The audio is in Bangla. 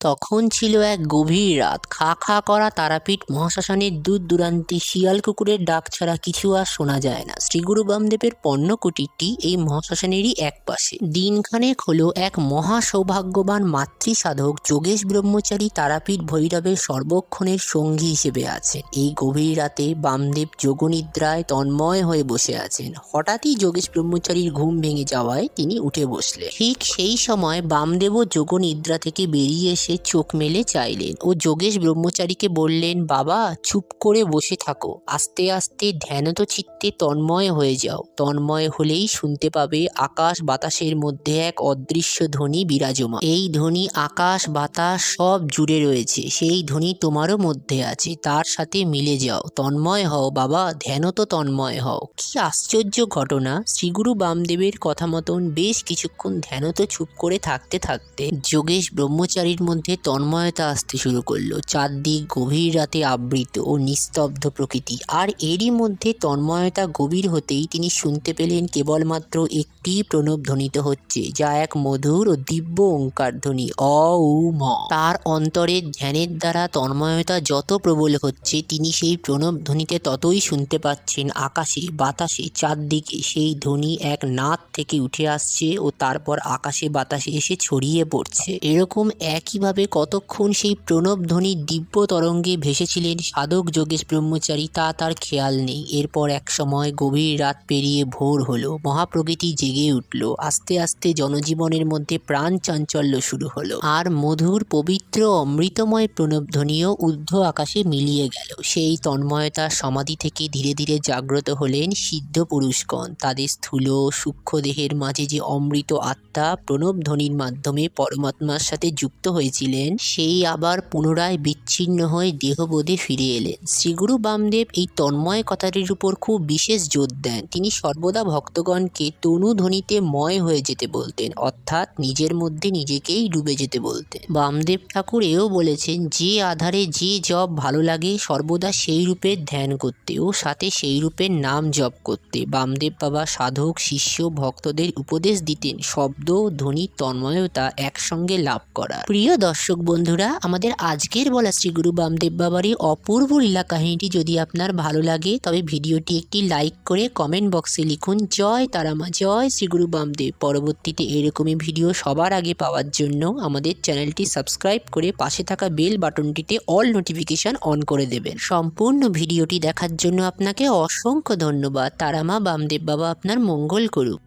তখন ছিল এক গভীর রাত। খা খা করা তারাপীঠ মহাশ্মশানের দূর দূরান্তে শিয়াল কুকুরের ডাক ছাড়া কিছু আর শোনা যায় না। শ্রী গুরু বামদেবের পণ্যকুটিরটি এই মহাশ্মশানেরই এক পাশে। দিনখানেক হলো এক মহা সৌভাগ্যবান মাতৃ সাধক যোগেশ ব্রহ্মচারী তারাপীঠ ভৈরবের সর্বক্ষণের সঙ্গী হিসেবে আছেন। এই গভীর রাতে বামদেব যোগনিদ্রায় তন্ময় হয়ে বসে আছেন। হঠাৎই যোগেশ ব্রহ্মচারীর ঘুম ভেঙে যাওয়ায় তিনি উঠে বসলেন। ঠিক সেই সময় বামদেবও যোগনিদ্রা থেকে বেরিয়ে এসে চোখ মেলে চাইলেন ও যোগেশ ব্রহ্মচারীকে বললেন, বাবা চুপ করে বসে থাকো, আস্তে আস্তে ধ্যানত চিত্তে তন্ময় হয়ে যাও। তন্ময় হলেই শুনতে পাবে আকাশ বাতাসের মধ্যে এক অদৃশ্য ধ্বনি বিরাজমান। এই ধ্বনি আকাশ বাতাস সব জুড়ে রয়েছে, সেই ধ্বনি তোমারও মধ্যে আছে, তার সাথে মিলে যাও, তন্ময় হও বাবা, ধ্যানত তন্ময় হও। কি আশ্চর্য ঘটনা! শ্রীগুরু বামদেবের কথা মতন বেশ কিছুক্ষণ ধ্যানত চুপ করে থাকতে থাকতে যোগেশ ব্রহ্মচারীর মধ্যে তন্ময়তা আসতে শুরু করলো। চারদিক গভীর রাতে আবৃত ও নিস্তব্ধ প্রকৃতি, আর এরই মধ্যে তন্ময়তা গভীর হতেই তিনি শুনতে পেলেন কেবলমাত্র একটি প্রণব ধ্বনিত হচ্ছে, যা এক মধুর ও দিব্য ওঙ্কার ধ্বনি, অ উ ম। তার অন্তরের ধ্যানের দ্বারা তন্ময়তা যত প্রবল হচ্ছে, তিনি সেই প্রণব ধ্বনিতে ততই শুনতে পাচ্ছেন আকাশে বাতাসে চারদিকে সেই ধ্বনি এক নাদ থেকে উঠে আসছে ও তারপর আকাশে বাতাসে এসে ছড়িয়ে পড়ছে। এরকম একইভাবে কতক্ষণ সেই প্রণব ধ্বনির দিব্য তরঙ্গে ভেসেছিলেন সাধক যোগেশ ব্রহ্মচারী তা তার খেয়াল নেই। এরপর এক সময় গভীর রাত পেরিয়ে ভোর হলো, মহাপ্রকৃতি জেগে উঠল, আস্তে আস্তে জনজীবনের মধ্যে প্রাণ চাঞ্চল্য শুরু হলো, আর মধুর পবিত্র অমৃতময় প্রণবধ্বনিও ঊর্ধ্ব আকাশে মিলিয়ে গেল। সেই তন্ময়তার সমাধি থেকে ধীরে ধীরে জাগ্রত হলেন সিদ্ধ পুরুষগণ। তাদের স্থূল সূক্ষ্ম দেহের মাঝে যে অমৃত আত্মা প্রণবধ্বনির মাধ্যমে পরমাত্মার সাথে যুক্ত হয়েছিলেন, সেই আবার পুনরায় বিচ্ছিন্ন হয়ে দেহবোধে ফিরে এলেন। শ্রীগুরু বামদেব এই তন্ময় কথাটির উপর খুব বিশেষ জোর দেন। তিনি সর্বদা ভক্তগণকে তনুধ্বনিতে ময় হয়ে যেতে বলতেন, অর্থাৎ নিজের মধ্যে নিজেকেই ডুবে যেতে বলতেন। বামদেব ঠাকুর এও বলেছেন, যে আধারে যে জপ ভালো লাগে সর্বদা সেই রূপের ধ্যান করতে ও সাথে সেই রূপের নাম জপ করতে। বামদেব বাবা সাধক শিষ্য ভক্তদের উপদেশ দিতেন শব্দ ধ্বনি তন্ময়তা একসঙ্গে লাভ করা। প্রিয় দর্শক বন্ধুরা, আমাদের আজকের বলা শ্রী গুরু বামদেব বাবার এই অপূর্ব লীলা কাহিনীটি যদি আপনার ভালো লাগে, তবে ভিডিওটি একটি লাইক করে কমেন্ট বক্সে লিখুন জয় তারামা, জয় শ্রী গুরু বামদেব। পরবর্তীতে এরকমই ভিডিও সবার আগে পাওয়ার জন্য আমাদের চ্যানেলটি সাবস্ক্রাইব করে পাশে থাকা বেল বাটনটিতে অল নোটিফিকেশন অন করে দেবেন। সম্পূর্ণ ভিডিওটি দেখার জন্য আপনাকে অসংখ্য ধন্যবাদ। তারামা বামদেব বাবা আপনার মঙ্গল করুক।